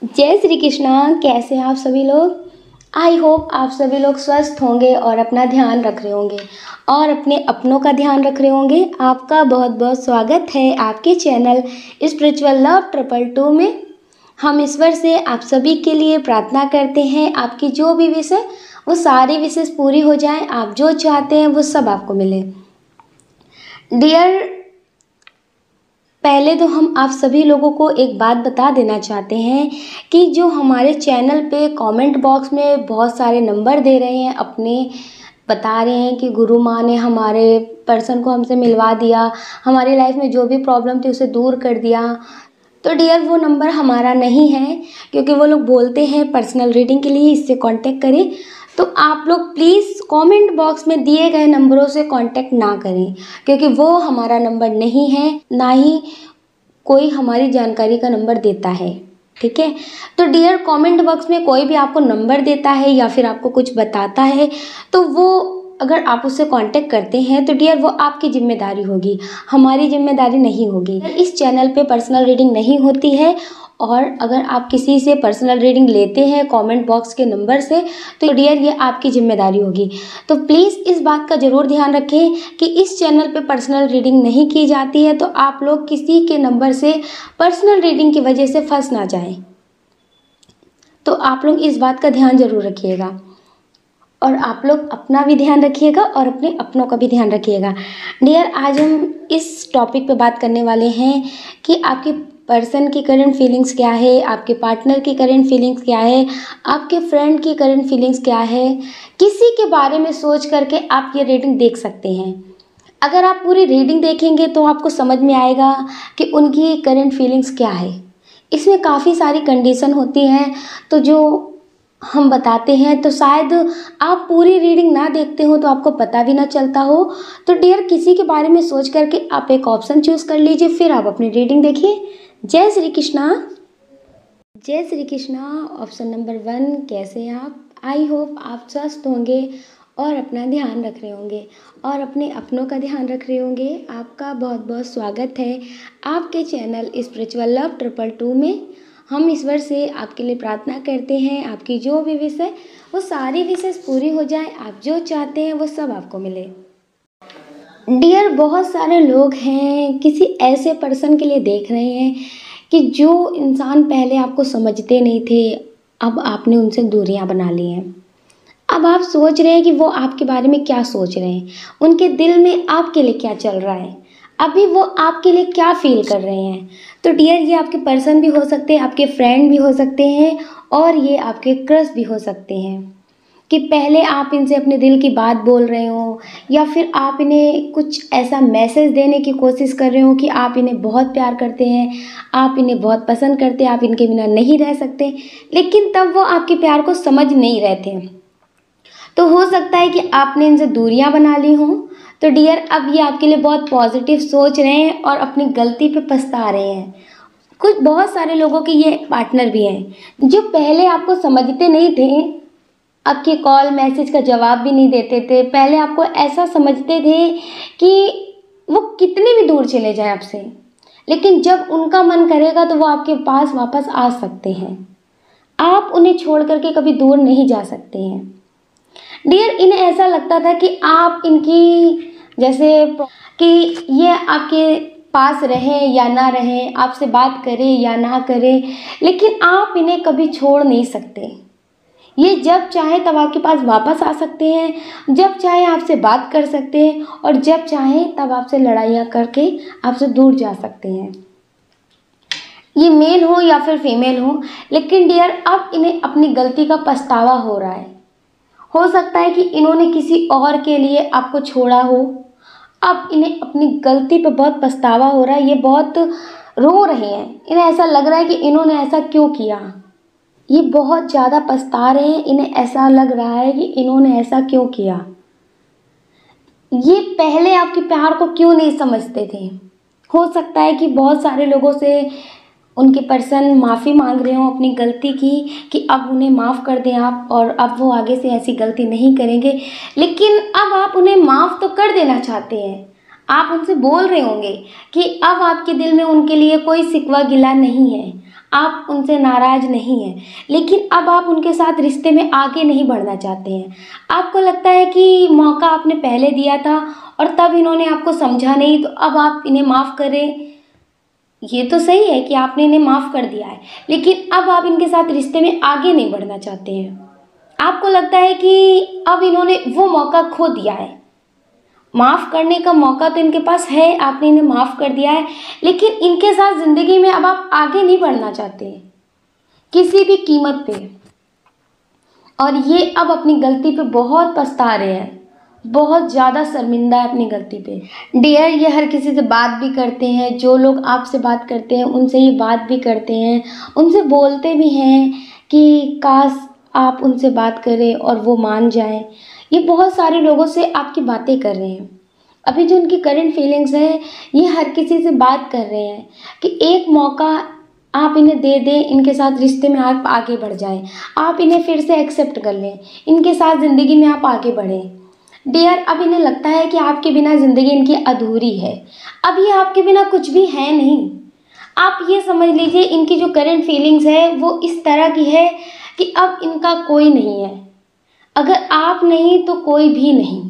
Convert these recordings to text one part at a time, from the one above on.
जय श्री कृष्णा। कैसे हैं आप सभी लोग। आई होप आप सभी लोग स्वस्थ होंगे और अपना ध्यान रख रहे होंगे और अपने अपनों का ध्यान रख रहे होंगे। आपका बहुत बहुत स्वागत है आपके चैनल स्पिरिचुअल लव 222 में। हम ईश्वर से आप सभी के लिए प्रार्थना करते हैं आपकी जो भी विश है वो सारी विशेष पूरी हो जाए, आप जो चाहते हैं वो सब आपको मिले। डियर, पहले तो हम आप सभी लोगों को एक बात बता देना चाहते हैं कि जो हमारे चैनल पे कमेंट बॉक्स में बहुत सारे नंबर दे रहे हैं, अपने बता रहे हैं कि गुरु माँ ने हमारे पर्सन को हमसे मिलवा दिया, हमारी लाइफ में जो भी प्रॉब्लम थी उसे दूर कर दिया। तो डियर, वो नंबर हमारा नहीं है, क्योंकि वो लोग बोलते हैं पर्सनल रीडिंग के लिए इससे कांटेक्ट करें। तो आप लोग प्लीज़ कमेंट बॉक्स में दिए गए नंबरों से कांटेक्ट ना करें, क्योंकि वो हमारा नंबर नहीं है, ना ही कोई हमारी जानकारी का नंबर देता है। ठीक है। तो डियर, कमेंट बॉक्स में कोई भी आपको नंबर देता है या फिर आपको कुछ बताता है तो वो अगर आप उससे कांटेक्ट करते हैं तो डियर वो आपकी जिम्मेदारी होगी, हमारी जिम्मेदारी नहीं होगी। इस चैनल पे पर्सनल रीडिंग नहीं होती है, और अगर आप किसी से पर्सनल रीडिंग लेते हैं कमेंट बॉक्स के नंबर से तो डियर ये आपकी जिम्मेदारी होगी। तो प्लीज़ इस बात का ज़रूर ध्यान रखें कि इस चैनल पे पर्सनल रीडिंग नहीं की जाती है, तो आप लोग किसी के नंबर से पर्सनल रीडिंग की वजह से फंस ना जाएं। तो आप लोग इस बात का ध्यान ज़रूर रखिएगा, और आप लोग अपना भी ध्यान रखिएगा और अपने अपनों का भी ध्यान रखिएगा। डियर, आज हम इस टॉपिक पे बात करने वाले हैं कि आपके पर्सन की करंट फीलिंग्स क्या है, आपके पार्टनर की करंट फीलिंग्स क्या है, आपके फ्रेंड की करंट फीलिंग्स क्या है। किसी के बारे में सोच करके आप ये रीडिंग देख सकते हैं। अगर आप पूरी रीडिंग देखेंगे तो आपको समझ में आएगा कि उनकी करंट फीलिंग्स क्या है। इसमें काफ़ी सारी कंडीशन होती हैं, तो जो हम बताते हैं तो शायद आप पूरी रीडिंग ना देखते हो तो आपको पता भी ना चलता हो। तो डियर, किसी के बारे में सोच करके आप एक ऑप्शन चूज़ कर लीजिए, फिर आप अपनी रीडिंग देखिए। जय श्री कृष्णा। जय श्री कृष्णा। ऑप्शन नंबर 1, कैसे हैं आप। आई होप आप स्वस्थ होंगे और अपना ध्यान रख रहे होंगे और अपने अपनों का ध्यान रख रहे होंगे। आपका बहुत बहुत स्वागत है आपके चैनल स्पिरिचुअल लव 222 में। हम ईश्वर से आपके लिए प्रार्थना करते हैं आपकी जो भी विश है वो सारी विशेष पूरी हो जाए, आप जो चाहते हैं वो सब आपको मिले। डियर, बहुत सारे लोग हैं किसी ऐसे पर्सन के लिए देख रहे हैं कि जो इंसान पहले आपको समझते नहीं थे, अब आपने उनसे दूरियां बना ली हैं। अब आप सोच रहे हैं कि वो आपके बारे में क्या सोच रहे हैं, उनके दिल में आपके लिए क्या चल रहा है, अभी वो आपके लिए क्या फील कर रहे हैं। तो डियर, ये आपके पर्सन भी हो सकते हैं, आपके फ्रेंड भी हो सकते हैं, और ये आपके क्रश भी हो सकते हैं कि पहले आप इनसे अपने दिल की बात बोल रहे हो, या फिर आप इन्हें कुछ ऐसा मैसेज देने की कोशिश कर रहे हो कि आप इन्हें बहुत प्यार करते हैं, आप इन्हें बहुत पसंद करते हैं, आप इनके बिना नहीं रह सकते, लेकिन तब वो आपके प्यार को समझ नहीं रहे थे। तो हो सकता है कि आपने इनसे दूरियां बना ली हों। तो डियर, अब ये आपके लिए बहुत पॉजिटिव सोच रहे हैं और अपनी गलती पे पछता रहे हैं। कुछ बहुत सारे लोगों के ये पार्टनर भी हैं जो पहले आपको समझते नहीं थे, आपके कॉल मैसेज का जवाब भी नहीं देते थे, पहले आपको ऐसा समझते थे कि वो कितने भी दूर चले जाएं आपसे, लेकिन जब उनका मन करेगा तो वो आपके पास वापस आ सकते हैं। आप उन्हें छोड़ करके कभी दूर नहीं जा सकते हैं। डियर, इन्हें ऐसा लगता था कि आप इनकी जैसे कि ये आपके पास रहें या ना रहें, आपसे बात करें या ना करें, लेकिन आप इन्हें कभी छोड़ नहीं सकते। ये जब चाहे तब आपके पास वापस आ सकते हैं, जब चाहे आपसे बात कर सकते हैं, और जब चाहे तब आपसे लड़ाइयाँ करके आपसे दूर जा सकते हैं। ये मेल हो या फिर फीमेल हो, लेकिन डियर अब इन्हें अपनी गलती का पछतावा हो रहा है। हो सकता है कि इन्होंने किसी और के लिए आपको छोड़ा हो, अब इन्हें अपनी गलती पे बहुत पछतावा हो रहा है, ये बहुत रो रहे हैं, इन्हें ऐसा लग रहा है कि इन्होंने ऐसा क्यों किया। ये बहुत ज़्यादा पछता रहे हैं, इन्हें ऐसा लग रहा है कि इन्होंने ऐसा क्यों किया। ये पहले आपके प्यार को क्यों नहीं समझते थे। हो सकता है कि बहुत सारे लोगों से उनके पर्सन माफ़ी मांग रहे हो अपनी गलती की, कि अब उन्हें माफ़ कर दें आप, और अब वो आगे से ऐसी गलती नहीं करेंगे। लेकिन अब आप उन्हें माफ़ तो कर देना चाहते हैं, आप उनसे बोल रहे होंगे कि अब आपके दिल में उनके लिए कोई शिकवा गिला नहीं है, आप उनसे नाराज़ नहीं हैं, लेकिन अब आप उनके साथ रिश्ते में आगे नहीं बढ़ना चाहते हैं। आपको लगता है कि मौका आपने पहले दिया था और तब इन्होंने आपको समझा नहीं, तो अब आप इन्हें माफ़ करें। ये तो सही है कि आपने इन्हें माफ़ कर दिया है, लेकिन अब आप इनके साथ रिश्ते में आगे नहीं बढ़ना चाहते हैं। आपको लगता है कि अब इन्होंने वो मौका खो दिया है। माफ़ करने का मौका तो इनके पास है, आपने इन्हें माफ़ कर दिया है, लेकिन इनके साथ ज़िंदगी में अब आप आगे नहीं बढ़ना चाहते किसी भी कीमत पे। और ये अब अपनी गलती पे बहुत पछता रहे हैं, बहुत ज़्यादा शर्मिंदा है अपनी गलती पे। डियर, ये हर किसी से बात भी करते हैं, जो लोग आपसे बात करते हैं उनसे ये बात भी करते हैं, उनसे बोलते भी हैं कि काश आप उनसे बात करें और वो मान जाएं। ये बहुत सारे लोगों से आपकी बातें कर रहे हैं। अभी जो उनकी करंट फीलिंग्स है, ये हर किसी से बात कर रहे हैं कि एक मौका आप इन्हें दे दें, इनके साथ रिश्ते में आप आगे बढ़ जाएं, आप इन्हें फिर से एक्सेप्ट कर लें, इनके साथ ज़िंदगी में आप आगे बढ़ें। डियर, अब इन्हें लगता है कि आपके बिना ज़िंदगी इनकी अधूरी है। अब ये आपके बिना कुछ भी है नहीं। आप ये समझ लीजिए, इनकी जो करंट फीलिंग्स है वो इस तरह की है कि अब इनका कोई नहीं है। अगर आप नहीं तो कोई भी नहीं।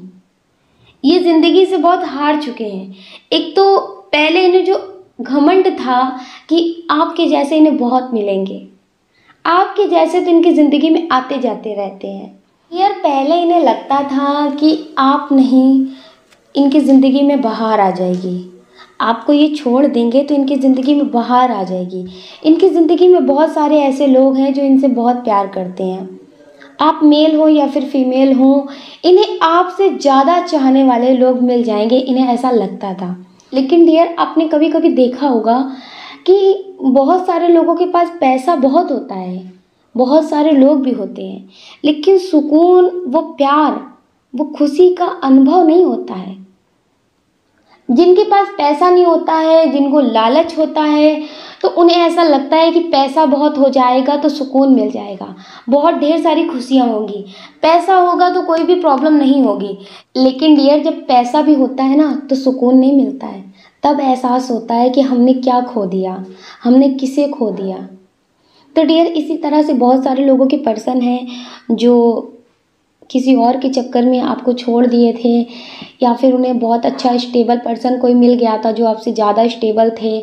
ये ज़िंदगी से बहुत हार चुके हैं। एक तो पहले इन्हें जो घमंड था कि आपके जैसे इन्हें बहुत मिलेंगे, आपके जैसे तो इनकी ज़िंदगी में आते जाते रहते हैं। यार, पहले इन्हें लगता था कि आप नहीं, इनकी ज़िंदगी में बहार आ जाएगी, आपको ये छोड़ देंगे तो इनकी ज़िंदगी में बहार आ जाएगी। इनकी ज़िंदगी में बहुत सारे ऐसे लोग हैं जो इनसे बहुत प्यार करते हैं। आप मेल हो या फिर फीमेल हो, इन्हें आपसे ज़्यादा चाहने वाले लोग मिल जाएंगे, इन्हें ऐसा लगता था। लेकिन डियर, आपने कभी कभी देखा होगा कि बहुत सारे लोगों के पास पैसा बहुत होता है, बहुत सारे लोग भी होते हैं, लेकिन सुकून, वो प्यार, वो खुशी का अनुभव नहीं होता है। जिनके पास पैसा नहीं होता है, जिनको लालच होता है, तो उन्हें ऐसा लगता है कि पैसा बहुत हो जाएगा तो सुकून मिल जाएगा, बहुत ढेर सारी खुशियाँ होंगी, पैसा होगा तो कोई भी प्रॉब्लम नहीं होगी। लेकिन डियर, जब पैसा भी होता है ना तो सुकून नहीं मिलता है। तब एहसास होता है कि हमने क्या खो दिया, हमने किसे खो दिया। तो डियर, इसी तरह से बहुत सारे लोगों के पर्सन हैं जो किसी और के चक्कर में आपको छोड़ दिए थे, या फिर उन्हें बहुत अच्छा स्टेबल पर्सन कोई मिल गया था जो आपसे ज़्यादा स्टेबल थे,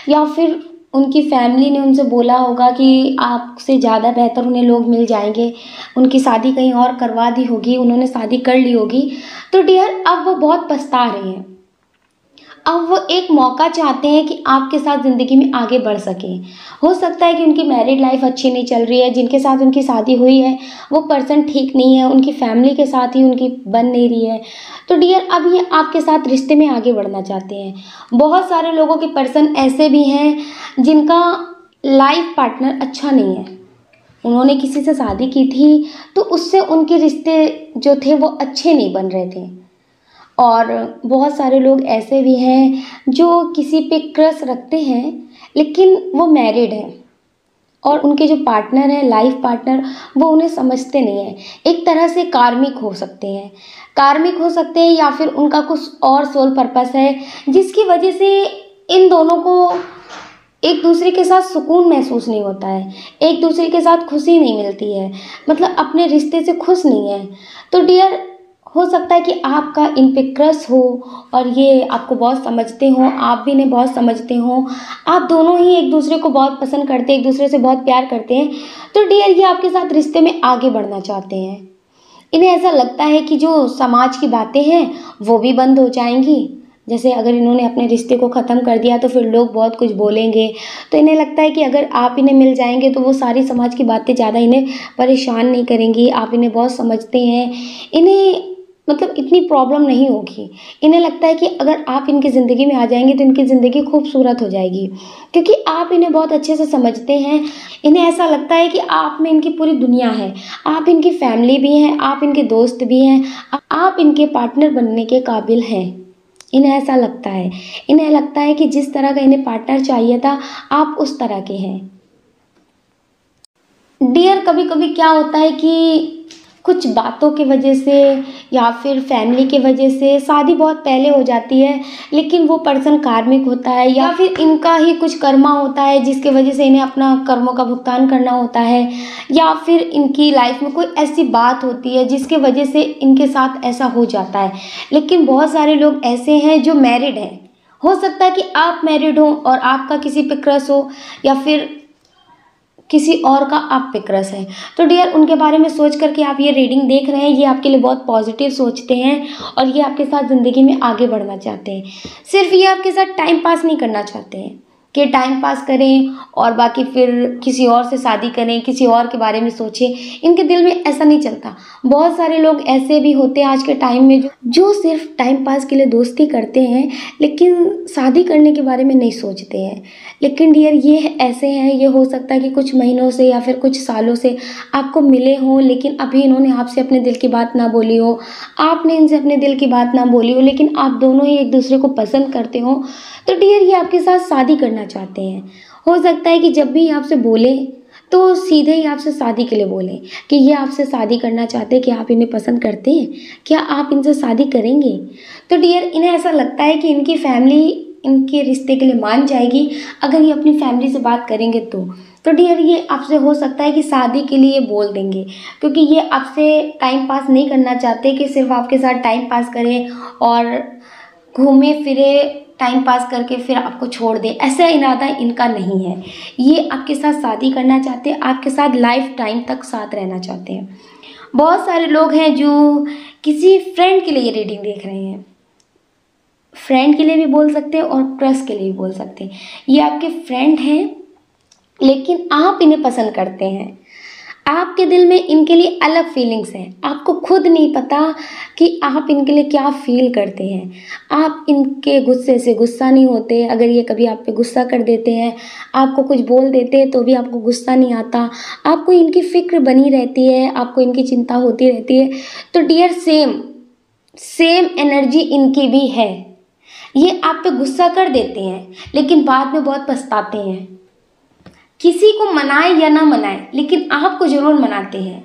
या फिर उनकी फैमिली ने उनसे बोला होगा कि आपसे ज़्यादा बेहतर उन्हें लोग मिल जाएंगे, उनकी शादी कहीं और करवा दी होगी, उन्होंने शादी कर ली होगी। तो डियर, अब वो बहुत पछता रहे हैं। अब वो एक मौका चाहते हैं कि आपके साथ ज़िंदगी में आगे बढ़ सकें। हो सकता है कि उनकी मैरिड लाइफ अच्छी नहीं चल रही है, जिनके साथ उनकी शादी हुई है वो पर्सन ठीक नहीं है, उनकी फैमिली के साथ ही उनकी बन नहीं रही है। तो डियर, अब ये आपके साथ रिश्ते में आगे बढ़ना चाहते हैं। बहुत सारे लोगों के पर्सन ऐसे भी हैं जिनका लाइफ पार्टनर अच्छा नहीं है। उन्होंने किसी से शादी की थी तो उससे उनके रिश्ते जो थे वो अच्छे नहीं बन रहे थे। और बहुत सारे लोग ऐसे भी हैं जो किसी पे क्रश रखते हैं, लेकिन वो मैरिड हैं और उनके जो पार्टनर हैं, लाइफ पार्टनर, वो उन्हें समझते नहीं हैं। एक तरह से कार्मिक हो सकते हैं, कार्मिक हो सकते हैं, या फिर उनका कुछ और सोल पर्पस है जिसकी वजह से इन दोनों को एक दूसरे के साथ सुकून महसूस नहीं होता है, एक दूसरे के साथ खुशी नहीं मिलती है, मतलब अपने रिश्ते से खुश नहीं है। तो डियर, हो सकता है कि आपका इन पे क्रश हो और ये आपको बहुत समझते हो, आप भी इन्हें बहुत समझते हो, आप दोनों ही एक दूसरे को बहुत पसंद करते हैं, एक दूसरे से बहुत प्यार करते हैं। तो डियर, ये आपके साथ रिश्ते में आगे बढ़ना चाहते हैं। इन्हें ऐसा लगता है कि जो समाज की बातें हैं वो भी बंद हो जाएंगी। जैसे अगर इन्होंने अपने रिश्ते को ख़त्म कर दिया तो फिर लोग बहुत कुछ बोलेंगे, तो इन्हें लगता है कि अगर आप इन्हें मिल जाएंगे तो वो सारी समाज की बातें ज़्यादा इन्हें परेशान नहीं करेंगी। आप इन्हें बहुत समझते हैं, इन्हें मतलब इतनी प्रॉब्लम नहीं होगी। इन्हें लगता है कि अगर आप इनकी ज़िंदगी में आ जाएंगे तो इनकी ज़िंदगी खूबसूरत हो जाएगी, क्योंकि आप इन्हें बहुत अच्छे से समझते हैं। इन्हें ऐसा लगता है कि आप में इनकी पूरी दुनिया है, आप इनकी फैमिली भी हैं, आप इनके दोस्त भी हैं, आप इनके पार्टनर बनने के काबिल हैं। इन्हें ऐसा लगता है, इन्हें लगता है कि जिस तरह का इन्हें पार्टनर चाहिए था आप उस तरह के हैं। डियर, कभी कभी क्या होता है कि कुछ बातों की वजह से या फिर फैमिली की वजह से शादी बहुत पहले हो जाती है, लेकिन वो पर्सन कार्मिक होता है या फिर इनका ही कुछ कर्मा होता है जिसकी वजह से इन्हें अपना कर्मों का भुगतान करना होता है, या फिर इनकी लाइफ में कोई ऐसी बात होती है जिसकी वजह से इनके साथ ऐसा हो जाता है। लेकिन बहुत सारे लोग ऐसे हैं जो मैरिड हैं। हो सकता है कि आप मैरिड हो और आपका किसी पे क्रश हो या फिर किसी और का आप पे क्रश है। तो डियर, उनके बारे में सोच करके आप ये रीडिंग देख रहे हैं, ये आपके लिए बहुत पॉजिटिव सोचते हैं और ये आपके साथ ज़िंदगी में आगे बढ़ना चाहते हैं। सिर्फ ये आपके साथ टाइम पास नहीं करना चाहते हैं कि टाइम पास करें और बाकी फिर किसी और से शादी करें, किसी और के बारे में सोचें। इनके दिल में ऐसा नहीं चलता। बहुत सारे लोग ऐसे भी होते हैं आज के टाइम में जो सिर्फ टाइम पास के लिए दोस्ती करते हैं, लेकिन शादी करने के बारे में नहीं सोचते हैं। लेकिन डियर, ये ऐसे हैं, ये हो सकता है कि कुछ महीनों से या फिर कुछ सालों से आपको मिले हों, लेकिन अभी इन्होंने आपसे अपने दिल की बात ना बोली हो, आपने इनसे अपने दिल की बात ना बोली हो, लेकिन आप दोनों ही एक दूसरे को पसंद करते हो। तो डियर, ये आपके साथ शादी करना चाहते हैं। हो सकता है कि जब भी आपसे बोले तो सीधे ही आपसे शादी के लिए बोलें कि ये आपसे शादी करना चाहते हैं, कि आप इन्हें पसंद करते हैं, क्या आप इनसे शादी करेंगे। तो डियर, इन्हें ऐसा लगता है कि इनकी फैमिली इनके रिश्ते के लिए मान जाएगी अगर ये अपनी फैमिली से बात करेंगे तो डियर, ये आपसे हो सकता है कि शादी के लिए बोल देंगे, क्योंकि ये आपसे टाइम पास नहीं करना चाहते कि सिर्फ आपके साथ टाइम पास करें और घूमे फिरे टाइम पास करके फिर आपको छोड़ दें। ऐसा इरादा इनका नहीं है। ये आपके साथ शादी करना चाहते हैं, आपके साथ लाइफ टाइम तक साथ रहना चाहते हैं। बहुत सारे लोग हैं जो किसी फ्रेंड के लिए ये रीडिंग देख रहे हैं। फ्रेंड के लिए भी बोल सकते हैं और क्रश के लिए भी बोल सकते हैं। ये आपके फ्रेंड हैं, लेकिन आप इन्हें पसंद करते हैं। आपके दिल में इनके लिए अलग फीलिंग्स हैं। आपको खुद नहीं पता कि आप इनके लिए क्या फील करते हैं। आप इनके गुस्से से गुस्सा नहीं होते। अगर ये कभी आप पे गुस्सा कर देते हैं, आपको कुछ बोल देते हैं, तो भी आपको गुस्सा नहीं आता। आपको इनकी फ़िक्र बनी रहती है, आपको इनकी चिंता होती रहती है। तो डियर, सेम एनर्जी इनकी भी है। ये आप पे गुस्सा कर देते हैं, लेकिन बाद में बहुत पछताते हैं। किसी को मनाए या ना मनाए, लेकिन आपको ज़रूर मनाते हैं।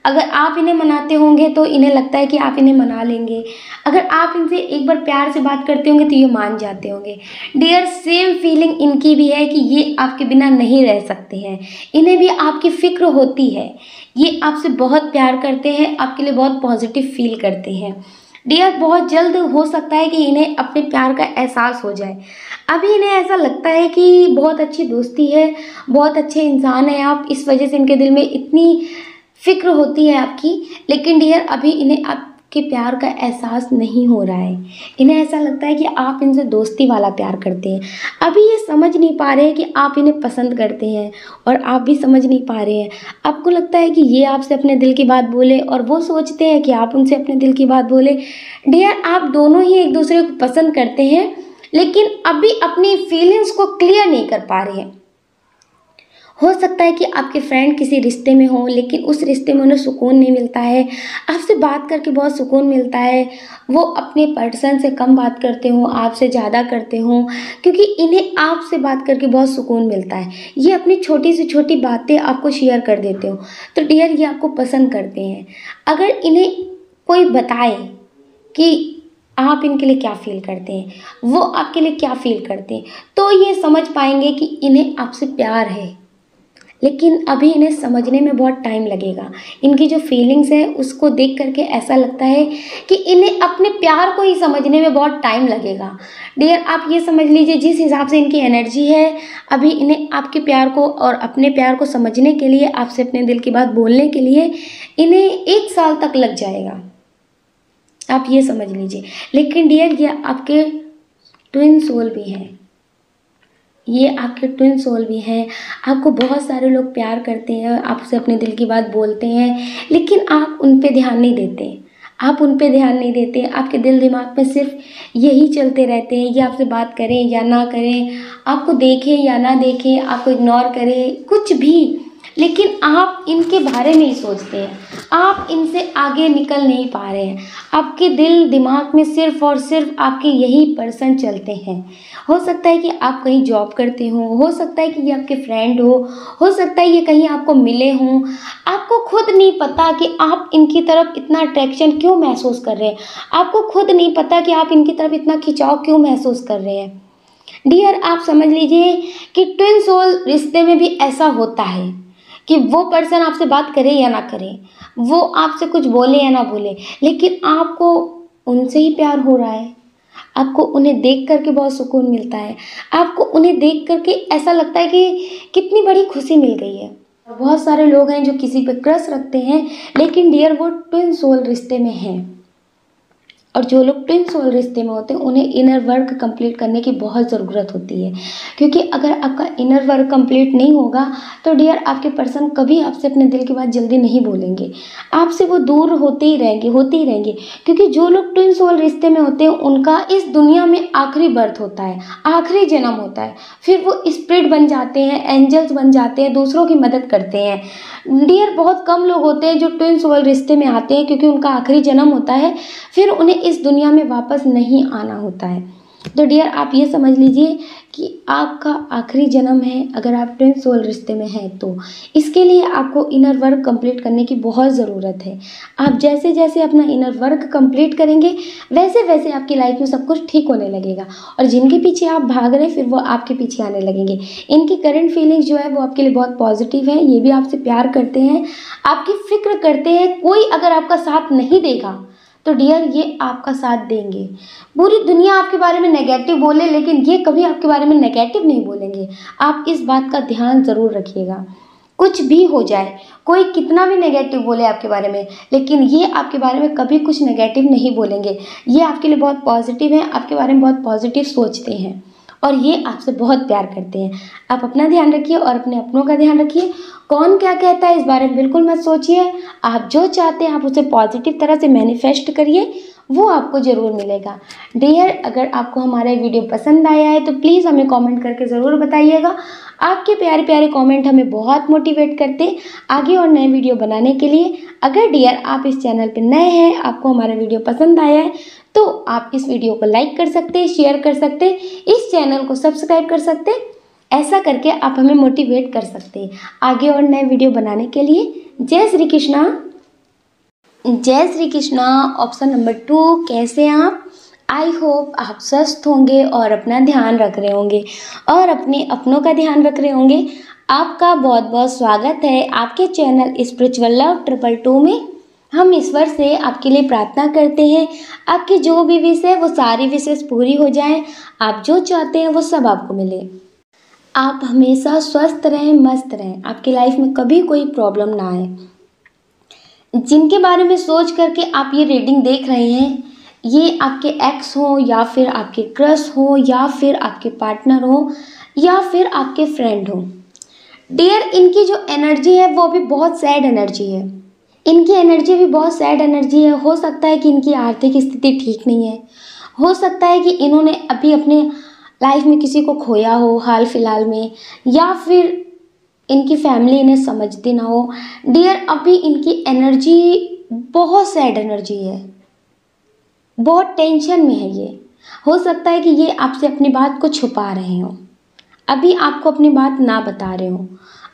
अगर आप इन्हें मनाते होंगे तो इन्हें लगता है कि आप इन्हें मना लेंगे। अगर आप इनसे एक बार प्यार से बात करते होंगे तो ये मान जाते होंगे। डियर, सेम फीलिंग इनकी भी है कि ये आपके बिना नहीं रह सकते हैं। इन्हें भी आपकी फ़िक्र होती है। ये आपसे बहुत प्यार करते हैं, आपके लिए बहुत पॉजिटिव फील करते हैं। डियर, बहुत जल्द हो सकता है कि इन्हें अपने प्यार का एहसास हो जाए। अभी इन्हें ऐसा लगता है कि बहुत अच्छी दोस्ती है, बहुत अच्छे इंसान हैं आप, इस वजह से इनके दिल में इतनी फ़िक्र होती है आपकी। लेकिन डियर, अभी इन्हें आपके प्यार का एहसास नहीं हो रहा है। इन्हें ऐसा लगता है कि आप इनसे दोस्ती वाला प्यार करते हैं। अभी ये समझ नहीं पा रहे हैं कि आप इन्हें पसंद करते हैं और आप भी समझ नहीं पा रहे हैं। आपको लगता है कि ये आपसे अपने दिल की बात बोले और वो सोचते हैं कि आप उनसे अपने दिल की बात बोले। डियर, आप दोनों ही एक दूसरे को पसंद करते हैं, लेकिन अभी अपनी फीलिंग्स को क्लियर नहीं कर पा रहे हैं। हो सकता है कि आपके फ्रेंड किसी रिश्ते में हो, लेकिन उस रिश्ते में उन्हें सुकून नहीं मिलता है। आपसे बात करके बहुत सुकून मिलता है। वो अपने पर्सन से कम बात करते हो, आपसे ज़्यादा करते हो, क्योंकि इन्हें आपसे बात करके बहुत सुकून मिलता है। ये अपनी छोटी से छोटी बातें आपको शेयर कर देते हो। तो डियर, ये आपको पसंद करते हैं। अगर इन्हें कोई बताए कि आप इनके लिए क्या फ़ील करते हैं, वो आपके लिए क्या फ़ील करते हैं, तो ये समझ पाएंगे कि इन्हें आपसे प्यार है। लेकिन अभी इन्हें समझने में बहुत टाइम लगेगा। इनकी जो फीलिंग्स है उसको देख करके ऐसा लगता है कि इन्हें अपने प्यार को ही समझने में बहुत टाइम लगेगा। डियर, आप ये समझ लीजिए, जिस हिसाब से इनकी एनर्जी है, अभी इन्हें आपके प्यार को और अपने प्यार को समझने के लिए, आपसे अपने दिल की बात बोलने के लिए इन्हें 1 साल तक लग जाएगा। आप ये समझ लीजिए। लेकिन डियर, ये आपके ट्विन सोल भी हैं। ये आपके ट्विन सोल भी हैं। आपको बहुत सारे लोग प्यार करते हैं, आपसे अपने दिल की बात बोलते हैं, लेकिन आप उन पे ध्यान नहीं देते। आप उन पे ध्यान नहीं देते। आपके दिल दिमाग में सिर्फ यही चलते रहते हैं, ये आपसे बात करें या ना करें, आपको देखें या ना देखें, आपको इग्नोर करें, कुछ भी, लेकिन आप इनके बारे में ही सोचते हैं, आप इनसे आगे निकल नहीं पा रहे हैं। आपके दिल दिमाग में सिर्फ़ और सिर्फ आपके यही पर्सन चलते हैं। हो सकता है कि आप कहीं जॉब करते हो सकता है कि ये आपके फ्रेंड हो सकता है ये कहीं आपको मिले हों। आपको खुद नहीं पता कि आप इनकी तरफ इतना अट्रैक्शन क्यों महसूस कर रहे हैं। आपको खुद नहीं पता कि आप इनकी तरफ इतना खिंचाव क्यों महसूस कर रहे हैं। डियर, आप समझ लीजिए कि ट्विन सोल रिश्ते में भी ऐसा होता है कि वो पर्सन आपसे बात करे या ना करे, वो आपसे कुछ बोले या ना बोले, लेकिन आपको उनसे ही प्यार हो रहा है। आपको उन्हें देख करके बहुत सुकून मिलता है। आपको उन्हें देख करके ऐसा लगता है कि कितनी बड़ी खुशी मिल गई है। बहुत सारे लोग हैं जो किसी पे क्रश रखते हैं, लेकिन डियर वो ट्विन सोल रिश्ते में हैं। और जो लोग ट्विन सोल रिश्ते में होते हैं उन्हें इनर वर्क कंप्लीट करने की बहुत ज़रूरत होती है, क्योंकि अगर आपका इनर वर्क कंप्लीट नहीं होगा तो डियर आपके पर्सन कभी आपसे अपने दिल की बात जल्दी नहीं बोलेंगे। आपसे वो दूर होते ही रहेंगे, क्योंकि जो लोग ट्विन सोल रिश्ते में होते हैं उनका इस दुनिया में आखिरी बर्थ होता है, आखिरी जन्म होता है। फिर वो स्पिरिट बन जाते हैं, एंजल्स बन जाते हैं, दूसरों की मदद करते हैं। डियर बहुत कम लोग होते हैं जो ट्विन सोल रिश्ते में आते हैं, क्योंकि उनका आखिरी जन्म होता है, फिर उन्हें इस दुनिया में वापस नहीं आना होता है। तो डियर आप ये समझ लीजिए कि आपका आखिरी जन्म है अगर आप ट्विन सोल रिश्ते में हैं तो। इसके लिए आपको इनर वर्क कंप्लीट करने की बहुत ज़रूरत है। आप जैसे जैसे अपना इनर वर्क कंप्लीट करेंगे वैसे वैसे आपकी लाइफ में सब कुछ ठीक होने लगेगा, और जिनके पीछे आप भाग रहे हैं फिर वो आपके पीछे आने लगेंगे। इनकी करंट फीलिंग्स जो है वो आपके लिए बहुत पॉजिटिव है। ये भी आपसे प्यार करते हैं, आपकी फ़िक्र करते हैं। कोई अगर आपका साथ नहीं देगा तो डियर ये आपका साथ देंगे। पूरी दुनिया आपके बारे में नेगेटिव बोले लेकिन ये कभी आपके बारे में नेगेटिव नहीं बोलेंगे। आप इस बात का ध्यान ज़रूर रखिएगा। कुछ भी हो जाए, कोई कितना भी नेगेटिव बोले आपके बारे में, लेकिन ये आपके बारे में कभी कुछ नेगेटिव नहीं बोलेंगे। ये आपके लिए बहुत पॉजिटिव हैं, आपके बारे में बहुत पॉजिटिव सोचते हैं और ये आपसे बहुत प्यार करते हैं। आप अपना ध्यान रखिए और अपने अपनों का ध्यान रखिए। कौन क्या कहता है इस बारे में बिल्कुल मत सोचिए। आप जो चाहते हैं आप उसे पॉजिटिव तरह से मैनिफेस्ट करिए, वो आपको ज़रूर मिलेगा। डियर अगर आपको हमारा वीडियो पसंद आया है तो प्लीज़ हमें कमेंट करके ज़रूर बताइएगा। आपके प्यारे प्यारे कमेंट हमें बहुत मोटिवेट करते हैं आगे और नए वीडियो बनाने के लिए। अगर डियर आप इस चैनल पर नए हैं, आपको हमारा वीडियो पसंद आया है तो आप इस वीडियो को लाइक कर सकते हैं, शेयर कर सकते हैं, इस चैनल को सब्सक्राइब कर सकते हैं। ऐसा करके आप हमें मोटिवेट कर सकते हैं आगे और नए वीडियो बनाने के लिए। जय श्री कृष्णा। जय श्री कृष्णा। ऑप्शन नंबर 2, कैसे हैं आप? आई होप आप स्वस्थ होंगे और अपना ध्यान रख रहे होंगे और अपने अपनों का ध्यान रख रहे होंगे। आपका बहुत बहुत स्वागत है आपके चैनल स्पिरिचुअल लव 222 में। हम ईश्वर से आपके लिए प्रार्थना करते हैं आपकी जो भी विश है वो सारी विशेष पूरी हो जाएं। आप जो चाहते हैं वो सब आपको मिले। आप हमेशा स्वस्थ रहें, मस्त रहें, आपकी लाइफ में कभी कोई प्रॉब्लम ना आए। जिनके बारे में सोच करके आप ये रीडिंग देख रहे हैं, ये आपके एक्स हो या फिर आपके क्रश हो या फिर आपके पार्टनर हो या फिर आपके फ्रेंड हो। डियर इनकी जो एनर्जी है वो भी बहुत सैड एनर्जी है। इनकी एनर्जी भी बहुत सैड एनर्जी है। हो सकता है कि इनकी आर्थिक स्थिति ठीक नहीं है, हो सकता है कि इन्होंने अभी अपने लाइफ में किसी को खोया हो हाल फिलहाल में, या फिर इनकी फैमिली इन्हें समझती ना हो। डियर अभी इनकी एनर्जी बहुत सैड एनर्जी है, बहुत टेंशन में है ये। हो सकता है कि ये आपसे अपनी बात को छुपा रहे हो, अभी आपको अपनी बात ना बता रहे हो।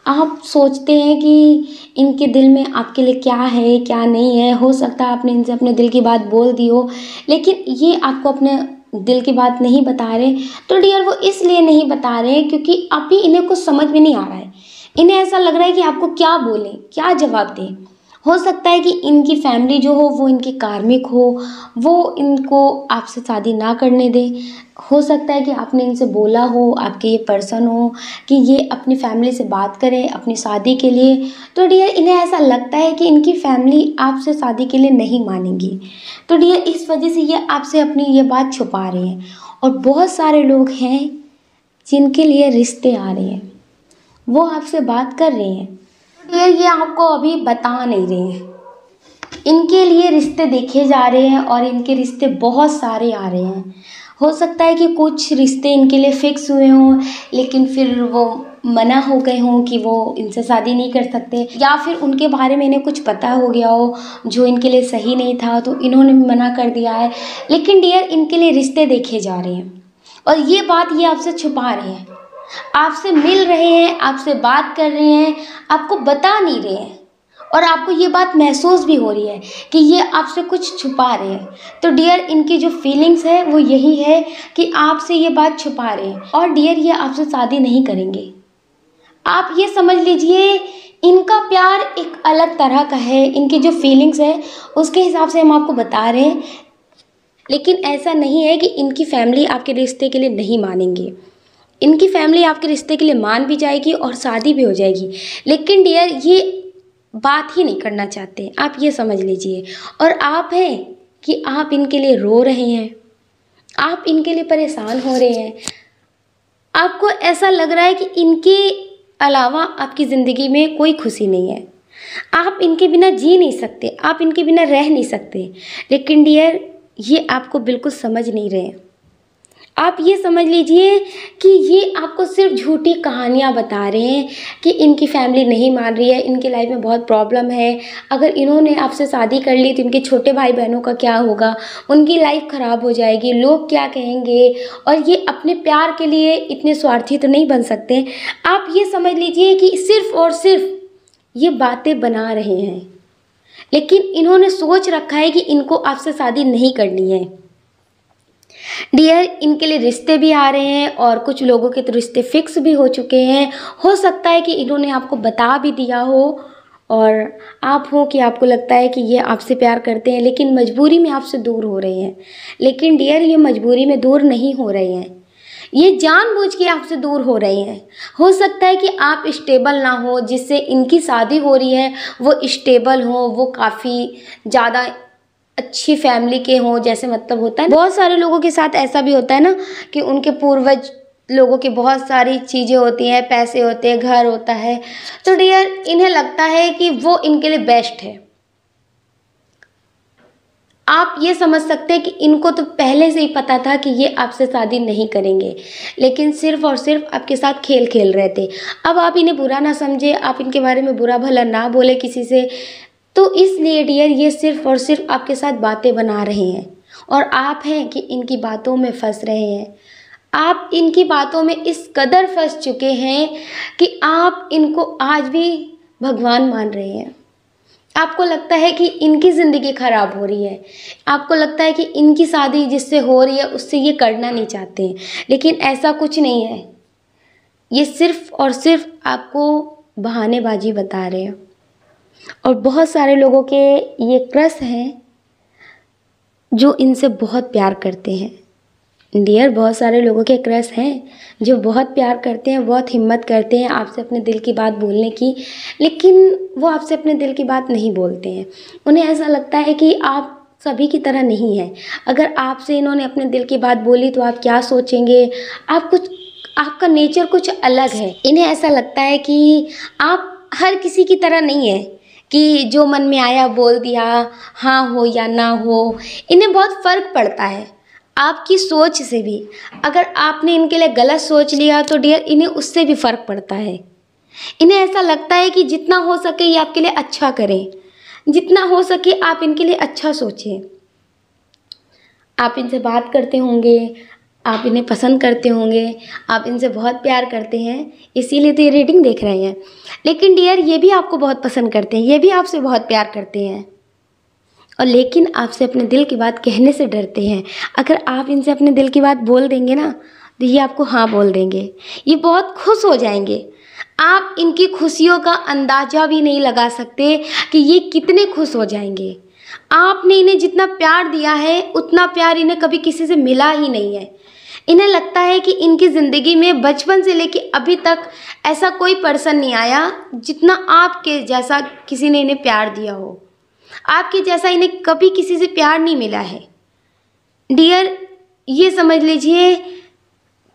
आप सोचते हैं कि इनके दिल में आपके लिए क्या है क्या नहीं है। हो सकता है आपने इनसे अपने दिल की बात बोल दी हो, लेकिन ये आपको अपने दिल की बात नहीं बता रहे। तो डियर वो इसलिए नहीं बता रहे हैं क्योंकि अभी इन्हें कुछ समझ में नहीं आ रहा है। इन्हें ऐसा लग रहा है कि आपको क्या बोलें, क्या जवाब दें। हो सकता है कि इनकी फैमिली जो हो वो इनकी कार्मिक हो, वो इनको आपसे शादी ना करने दे। हो सकता है कि आपने इनसे बोला हो, आपके ये पर्सन हो कि ये अपनी फैमिली से बात करें अपनी शादी के लिए। तो डियर इन्हें ऐसा लगता है कि इनकी फैमिली आपसे शादी के लिए नहीं मानेंगी। तो डियर इस वजह से ये आपसे अपनी ये बात छुपा रहे हैं। और बहुत सारे लोग हैं जिनके लिए रिश्ते आ रहे हैं, वो आपसे बात कर रहे हैं। डियर ये आपको अभी बता नहीं रहे हैं। इनके लिए रिश्ते देखे जा रहे हैं और इनके रिश्ते बहुत सारे आ रहे हैं। हो सकता है कि कुछ रिश्ते इनके लिए फिक्स हुए हों, लेकिन फिर वो मना हो गए हों कि वो इनसे शादी नहीं कर सकते, या फिर उनके बारे में इन्हें कुछ पता हो गया हो जो इनके लिए सही नहीं था तो इन्होंने मना कर दिया है। लेकिन डियर, इनके लिए रिश्ते देखे जा रहे हैं और ये बात ये आपसे छुपा रहे हैं। आपसे मिल रहे हैं, आपसे बात कर रहे हैं, आपको बता नहीं रहे हैं, और आपको ये बात महसूस भी हो रही है कि ये आपसे कुछ छुपा रहे हैं। तो डियर, इनकी जो फीलिंग्स है वो यही है कि आपसे ये बात छुपा रहे हैं, और डियर ये आपसे शादी नहीं करेंगे। आप ये समझ लीजिए, इनका प्यार एक अलग तरह का है। इनकी जो फीलिंग्स है उसके हिसाब से हम आपको बता रहे हैं, लेकिन ऐसा नहीं है कि इनकी फैमिली आपके रिश्ते के लिए नहीं मानेंगे। इनकी फैमिली आपके रिश्ते के लिए मान भी जाएगी और शादी भी हो जाएगी, लेकिन डियर ये बात ही नहीं करना चाहते, आप ये समझ लीजिए। और आप हैं कि आप इनके लिए रो रहे हैं, आप इनके लिए परेशान हो रहे हैं। आपको ऐसा लग रहा है कि इनके अलावा आपकी ज़िंदगी में कोई खुशी नहीं है, आप इनके बिना जी नहीं सकते, आप इनके बिना रह नहीं सकते। लेकिन डियर, ये आपको बिल्कुल समझ नहीं रहे। आप ये समझ लीजिए कि ये आपको सिर्फ झूठी कहानियाँ बता रहे हैं कि इनकी फैमिली नहीं मान रही है, इनकी लाइफ में बहुत प्रॉब्लम है, अगर इन्होंने आपसे शादी कर ली तो इनके छोटे भाई बहनों का क्या होगा, उनकी लाइफ ख़राब हो जाएगी, लोग क्या कहेंगे, और ये अपने प्यार के लिए इतने स्वार्थी तो नहीं बन सकते। आप ये समझ लीजिए कि सिर्फ़ और सिर्फ ये बातें बना रहे हैं, लेकिन इन्होंने सोच रखा है कि इनको आपसे शादी नहीं करनी है। डियर, इनके लिए रिश्ते भी आ रहे हैं और कुछ लोगों के तो रिश्ते फिक्स भी हो चुके हैं। हो सकता है कि इन्होंने आपको बता भी दिया हो और आप हो कि आपको लगता है कि ये आपसे प्यार करते हैं, लेकिन मजबूरी में आपसे दूर हो रहे हैं। लेकिन डियर, ये मजबूरी में दूर नहीं हो रहे हैं, ये जानबूझ के आपसे दूर हो रहे हैं। हो सकता है कि आप स्टेबल ना हो, जिससे इनकी शादी हो रही है वो स्टेबल हो, वो काफ़ी ज़्यादा अच्छी फैमिली के हों, जैसे मतलब होता है बहुत सारे लोगों के साथ ऐसा भी होता है ना कि उनके पूर्वज लोगों की बहुत सारी चीज़ें होती हैं, पैसे होते हैं, घर होता है। तो डियर, इन्हें लगता है कि वो इनके लिए बेस्ट है। आप ये समझ सकते हैं कि इनको तो पहले से ही पता था कि ये आपसे शादी नहीं करेंगे, लेकिन सिर्फ़ और सिर्फ आपके साथ खेल खेल रहे थे। अब आप इन्हें बुरा ना समझे, आप इनके बारे में बुरा भला ना बोले किसी से। तो इसलिए डियर, ये सिर्फ़ और सिर्फ आपके साथ बातें बना रहे हैं, और आप हैं कि इनकी बातों में फंस रहे हैं। आप इनकी बातों में इस कदर फंस चुके हैं कि आप इनको आज भी भगवान मान रहे हैं। आपको लगता है कि इनकी ज़िंदगी ख़राब हो रही है, आपको लगता है कि इनकी शादी जिससे हो रही है उससे ये करना नहीं चाहते हैं, लेकिन ऐसा कुछ नहीं है। ये सिर्फ़ और सिर्फ आपको बहानेबाजी बता रहे हैं। और बहुत सारे लोगों के ये क्रश हैं जो इनसे बहुत प्यार करते हैं। डियर, बहुत सारे लोगों के क्रश हैं जो बहुत प्यार करते हैं, बहुत हिम्मत करते हैं आपसे अपने दिल की बात बोलने की, लेकिन वो आपसे अपने दिल की बात नहीं बोलते हैं। उन्हें ऐसा लगता है कि आप सभी की तरह नहीं हैं। अगर आपसे इन्होंने अपने दिल की बात बोली तो आप क्या सोचेंगे, आपका नेचर कुछ अलग है। इन्हें ऐसा लगता है कि आप हर किसी की तरह नहीं है कि जो मन में आया बोल दिया, हाँ हो या ना हो। इन्हें बहुत फ़र्क पड़ता है आपकी सोच से भी। अगर आपने इनके लिए गलत सोच लिया तो डियर, इन्हें उससे भी फ़र्क पड़ता है। इन्हें ऐसा लगता है कि जितना हो सके ये आपके लिए अच्छा करें, जितना हो सके आप इनके लिए अच्छा सोचें। आप इनसे बात करते होंगे, आप इन्हें पसंद करते होंगे, आप इनसे बहुत प्यार करते हैं, इसीलिए तो ये रीडिंग देख रहे हैं। लेकिन डियर, ये भी आपको बहुत पसंद करते हैं, ये भी आपसे बहुत प्यार करते हैं, और लेकिन आपसे अपने दिल की बात कहने से डरते हैं। अगर आप इनसे अपने दिल की बात बोल देंगे ना तो ये आपको हाँ बोल देंगे, ये बहुत खुश हो जाएंगे। आप इनकी खुशियों का अंदाज़ा भी नहीं लगा सकते कि ये कितने खुश हो जाएंगे। आपने इन्हें जितना प्यार दिया है उतना प्यार इन्हें कभी किसी से मिला ही नहीं है। इन्हें लगता है कि इनकी ज़िंदगी में बचपन से लेके अभी तक ऐसा कोई पर्सन नहीं आया जितना आपके जैसा किसी ने इन्हें प्यार दिया हो। आपके जैसा इन्हें कभी किसी से प्यार नहीं मिला है। डियर, ये समझ लीजिए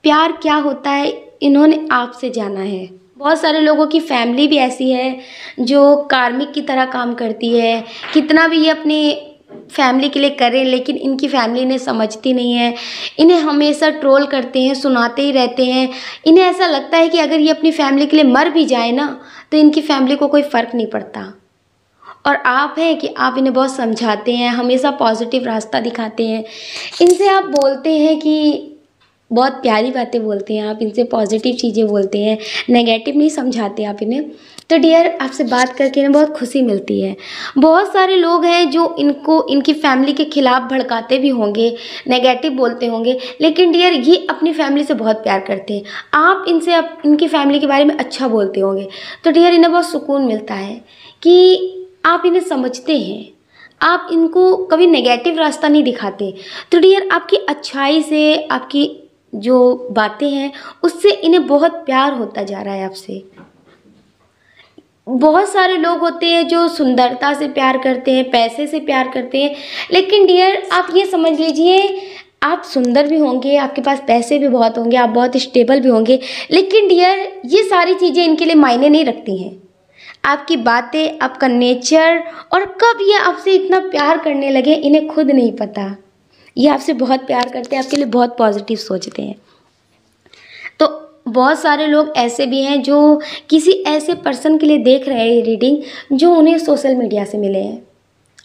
प्यार क्या होता है इन्होंने आपसे जाना है। बहुत सारे लोगों की फैमिली भी ऐसी है जो कार्मिक की तरह काम करती है। कितना भी ये अपने फैमिली के लिए कर रहे हैं, लेकिन इनकी फैमिली इन्हें समझती नहीं है। इन्हें हमेशा ट्रोल करते हैं, सुनाते ही रहते हैं। इन्हें ऐसा लगता है कि अगर ये अपनी फैमिली के लिए मर भी जाए ना, तो इनकी फैमिली को कोई फ़र्क नहीं पड़ता। और आप हैं कि आप इन्हें बहुत समझाते हैं, हमेशा पॉजिटिव रास्ता दिखाते हैं। इनसे आप बोलते हैं कि बहुत प्यारी बातें बोलते हैं आप, इनसे पॉजिटिव चीज़ें बोलते हैं, नेगेटिव नहीं समझाते आप इन्हें। तो डियर, आपसे बात करके इन्हें बहुत खुशी मिलती है। बहुत सारे लोग हैं जो इनको इनकी फैमिली के खिलाफ भड़काते भी होंगे, नेगेटिव बोलते होंगे, लेकिन डियर ये अपनी फैमिली से बहुत प्यार करते हैं। आप इनसे इनकी फैमिली के बारे में अच्छा बोलते होंगे, तो डियर इन्हें बहुत सुकून मिलता है कि आप इन्हें समझते हैं, आप इनको कभी नेगेटिव रास्ता नहीं दिखाते। तो डियर, आपकी अच्छाई से, आपकी जो बातें हैं उससे इन्हें बहुत प्यार होता जा रहा है आपसे। बहुत सारे लोग होते हैं जो सुंदरता से प्यार करते हैं, पैसे से प्यार करते हैं, लेकिन डियर आप ये समझ लीजिए, आप सुंदर भी होंगे, आपके पास पैसे भी बहुत होंगे, आप बहुत स्टेबल भी होंगे, लेकिन डियर ये सारी चीज़ें इनके लिए मायने नहीं रखती हैं। आपकी बातें, आपका नेचर और कब ये आपसे इतना प्यार करने लगे इन्हें खुद नहीं पता। ये आपसे बहुत प्यार करते हैं, आपके लिए बहुत पॉजिटिव सोचते हैं। तो बहुत सारे लोग ऐसे भी हैं जो किसी ऐसे पर्सन के लिए देख रहे हैं ये रीडिंग जो उन्हें सोशल मीडिया से मिले हैं,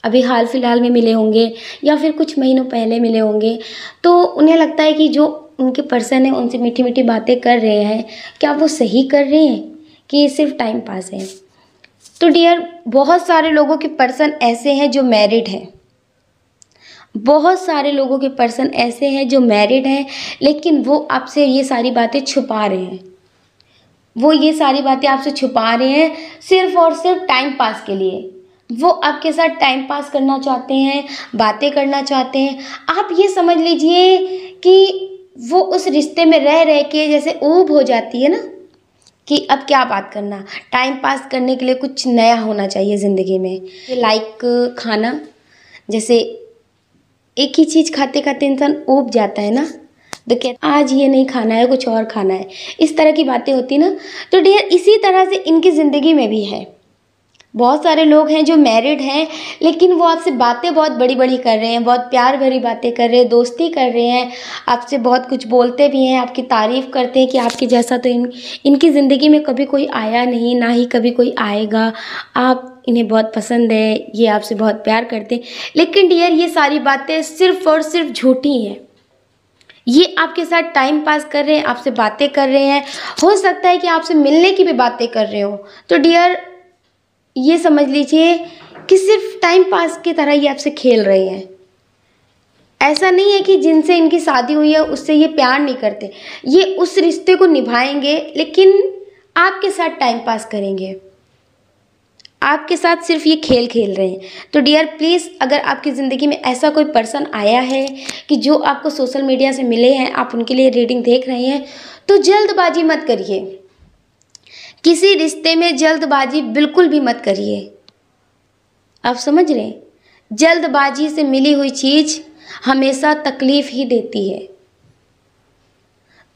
अभी हाल फिलहाल में मिले होंगे या फिर कुछ महीनों पहले मिले होंगे। तो उन्हें लगता है कि जो उनके पर्सन है उनसे मीठी मीठी बातें कर रहे हैं, क्या वो सही कर रहे हैं कि सिर्फ टाइम पास है। तो डियर, बहुत सारे लोगों के पर्सन ऐसे हैं जो मैरिड हैं, बहुत सारे लोगों के पर्सन ऐसे हैं जो मैरिड हैं, लेकिन वो आपसे ये सारी बातें छुपा रहे हैं। वो ये सारी बातें आपसे छुपा रहे हैं सिर्फ और सिर्फ टाइम पास के लिए। वो आपके साथ टाइम पास करना चाहते हैं, बातें करना चाहते हैं। आप ये समझ लीजिए कि वो उस रिश्ते में रह रह के जैसे ऊब हो जाती है ना, कि अब क्या बात करना, टाइम पास करने के लिए कुछ नया होना चाहिए ज़िंदगी में। लाइक खाना, जैसे एक ही चीज़ खाते खाते इंसान ऊब जाता है ना, तो क्या आज ये नहीं खाना है, कुछ और खाना है, इस तरह की बातें होती ना। तो डियर, इसी तरह से इनकी ज़िंदगी में भी है। बहुत सारे लोग हैं जो मैरिड हैं, लेकिन वो आपसे बातें बहुत बड़ी बड़ी कर रहे हैं, बहुत प्यार भरी बातें कर रहे हैं, दोस्ती कर रहे हैं, आपसे बहुत कुछ बोलते भी हैं, आपकी तारीफ़ करते हैं कि आपके जैसा तो इनकी ज़िंदगी में कभी कोई आया नहीं, ना ही कभी कोई आएगा। आप इन्हें बहुत पसंद है, ये आपसे बहुत प्यार करते हैं, लेकिन डियर ये सारी बातें सिर्फ़ और सिर्फ झूठी हैं। ये आपके साथ टाइम पास कर रहे हैं, आपसे बातें कर रहे हैं, हो सकता है कि आपसे मिलने की भी बातें कर रहे हो। तो डियर ये समझ लीजिए कि सिर्फ टाइम पास की तरह ये आपसे खेल रहे हैं। ऐसा नहीं है कि जिनसे इनकी शादी हुई है उससे ये प्यार नहीं करते, ये उस रिश्ते को निभाएंगे, लेकिन आपके साथ टाइम पास करेंगे, आपके साथ सिर्फ ये खेल खेल रहे हैं। तो डियर प्लीज़, अगर आपकी ज़िंदगी में ऐसा कोई पर्सन आया है कि जो आपको सोशल मीडिया से मिले हैं, आप उनके लिए रीडिंग देख रहे हैं, तो जल्दबाजी मत करिए। किसी रिश्ते में जल्दबाजी बिल्कुल भी मत करिए। आप समझ रहे हैं, जल्दबाजी से मिली हुई चीज़ हमेशा तकलीफ़ ही देती है।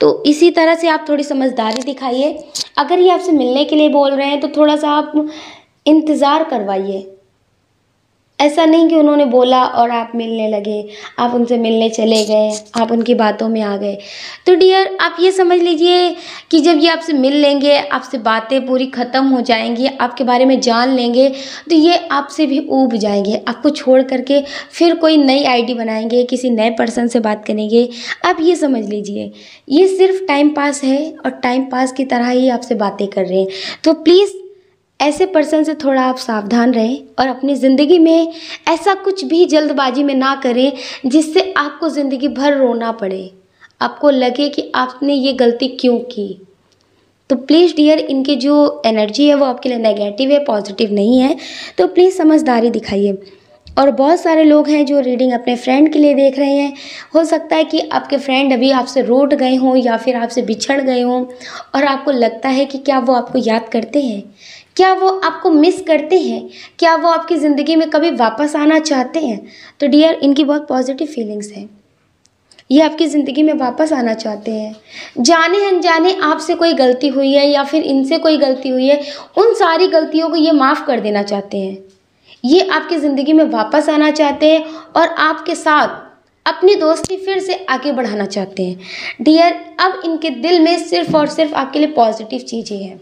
तो इसी तरह से आप थोड़ी समझदारी दिखाइए। अगर ये आपसे मिलने के लिए बोल रहे हैं तो थोड़ा सा आप इंतज़ार करवाइए। ऐसा नहीं कि उन्होंने बोला और आप मिलने लगे, आप उनसे मिलने चले गए, आप उनकी बातों में आ गए। तो डियर आप ये समझ लीजिए कि जब ये आपसे मिल लेंगे, आपसे बातें पूरी ख़त्म हो जाएंगी, आपके बारे में जान लेंगे, तो ये आपसे भी ऊब जाएंगे, आपको छोड़ करके फिर कोई नई आईडी बनाएंगे, किसी नए पर्सन से बात करेंगे। आप ये समझ लीजिए ये सिर्फ टाइम पास है और टाइम पास की तरह ही आपसे बातें कर रहे हैं। तो प्लीज़ ऐसे पर्सन से थोड़ा आप सावधान रहें और अपनी ज़िंदगी में ऐसा कुछ भी जल्दबाजी में ना करें जिससे आपको ज़िंदगी भर रोना पड़े, आपको लगे कि आपने ये गलती क्यों की। तो प्लीज़ डियर, इनकी जो एनर्जी है वो आपके लिए नेगेटिव है, पॉजिटिव नहीं है। तो प्लीज़ समझदारी दिखाइए। और बहुत सारे लोग हैं जो रीडिंग अपने फ्रेंड के लिए देख रहे हैं। हो सकता है कि आपके फ्रेंड अभी आपसे रूठ गए हों या फिर आपसे बिछड़ गए हों, और आपको लगता है कि क्या वो आपको याद करते हैं, क्या वो आपको मिस करते हैं, क्या वो आपकी ज़िंदगी में कभी वापस आना चाहते हैं। तो डियर, इनकी बहुत पॉजिटिव फीलिंग्स हैं, ये आपकी ज़िंदगी में वापस आना चाहते हैं। जाने अनजाने आपसे कोई गलती हुई है या फिर इनसे कोई गलती हुई है, उन सारी गलतियों को ये माफ़ कर देना चाहते हैं। ये आपकी ज़िंदगी में वापस आना चाहते हैं और आपके साथ अपनी दोस्ती फिर से आगे बढ़ाना चाहते हैं। डियर, अब इनके दिल में सिर्फ़ और सिर्फ आपके लिए पॉजिटिव चीज़ें हैं।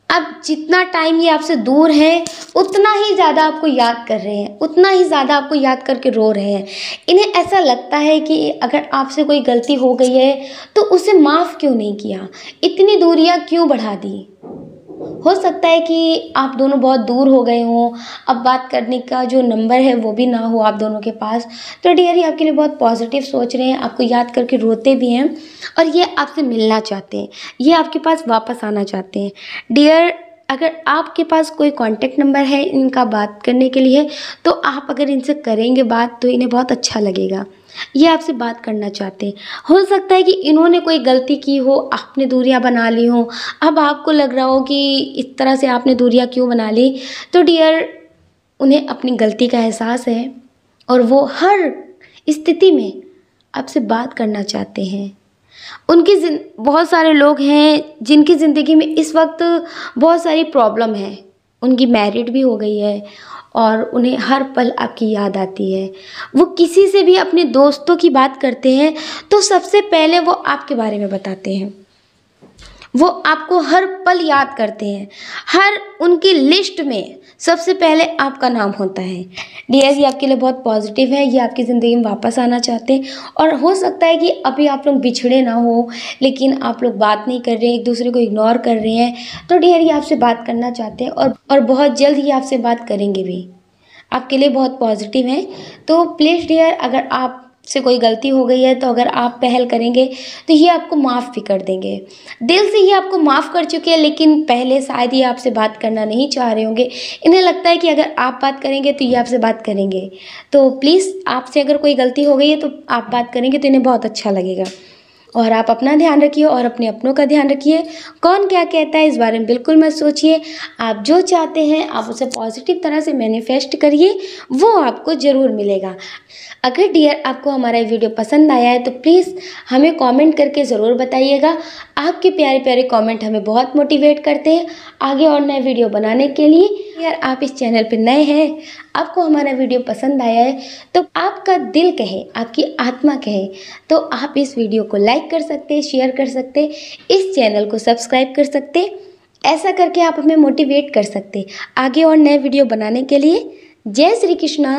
अब जितना टाइम ये आपसे दूर हैं, उतना ही ज़्यादा आपको याद कर रहे हैं, उतना ही ज़्यादा आपको याद करके रो रहे हैं। इन्हें ऐसा लगता है कि अगर आपसे कोई गलती हो गई है तो उसे माफ़ क्यों नहीं किया, इतनी दूरियां क्यों बढ़ा दी। हो सकता है कि आप दोनों बहुत दूर हो गए हों, अब बात करने का जो नंबर है वो भी ना हो आप दोनों के पास। तो डियर, ये आपके लिए बहुत पॉजिटिव सोच रहे हैं, आपको याद करके रोते भी हैं और ये आपसे मिलना चाहते हैं, ये आपके पास वापस आना चाहते हैं। डियर, अगर आपके पास कोई कॉन्टैक्ट नंबर है इनका बात करने के लिए, तो आप अगर इनसे करेंगे बात तो इन्हें बहुत अच्छा लगेगा। ये आपसे बात करना चाहते हैं। हो सकता है कि इन्होंने कोई गलती की हो, आपने दूरियां बना ली हो, अब आपको लग रहा हो कि इस तरह से आपने दूरियां क्यों बना ली। तो डियर, उन्हें अपनी गलती का एहसास है और वो हर स्थिति में आपसे बात करना चाहते हैं। उनकी बहुत सारे लोग हैं जिनकी ज़िंदगी में इस वक्त बहुत सारी प्रॉब्लम है, उनकी मैरिड भी हो गई है और उन्हें हर पल आपकी याद आती है। वो किसी से भी अपने दोस्तों की बात करते हैं तो सबसे पहले वो आपके बारे में बताते हैं, वो आपको हर पल याद करते हैं, हर उनकी लिस्ट में सबसे पहले आपका नाम होता है। डियर, ये आपके लिए बहुत पॉजिटिव है, ये आपकी ज़िंदगी में वापस आना चाहते हैं और हो सकता है कि अभी आप लोग बिछड़े ना हो, लेकिन आप लोग बात नहीं कर रहे हैं, एक दूसरे को इग्नोर कर रहे हैं। तो डियर, ये आपसे बात करना चाहते हैं और बहुत जल्द ही आपसे बात करेंगे भी, आपके लिए बहुत पॉजिटिव है। तो प्लीज़ डियर, अगर आप से कोई गलती हो गई है तो अगर आप पहल करेंगे तो ये आपको माफ़ भी कर देंगे, दिल से ये आपको माफ़ कर चुके हैं, लेकिन पहले शायद ये आपसे बात करना नहीं चाह रहे होंगे। इन्हें लगता है कि अगर आप बात करेंगे तो ये आपसे बात करेंगे। तो प्लीज़, आपसे अगर कोई गलती हो गई है तो आप बात करेंगे तो इन्हें बहुत अच्छा लगेगा। और आप अपना ध्यान रखिए और अपने अपनों का ध्यान रखिए। कौन क्या कहता है इस बारे में बिल्कुल मत सोचिए, आप जो चाहते हैं आप उसे पॉजिटिव तरह से मैनिफेस्ट करिए, वो आपको ज़रूर मिलेगा। अगर डियर आपको हमारा ये वीडियो पसंद आया है तो प्लीज़ हमें कमेंट करके ज़रूर बताइएगा। आपके प्यारे प्यारे कमेंट हमें बहुत मोटिवेट करते हैं आगे और नए वीडियो बनाने के लिए। यार, आप इस चैनल पे नए हैं, आपको हमारा वीडियो पसंद आया है तो आपका दिल कहे, आपकी आत्मा कहे तो आप इस वीडियो को लाइक कर सकते, शेयर कर सकते, इस चैनल को सब्सक्राइब कर सकते। ऐसा करके आप हमें मोटिवेट कर सकते आगे और नए वीडियो बनाने के लिए। जय श्री कृष्णा।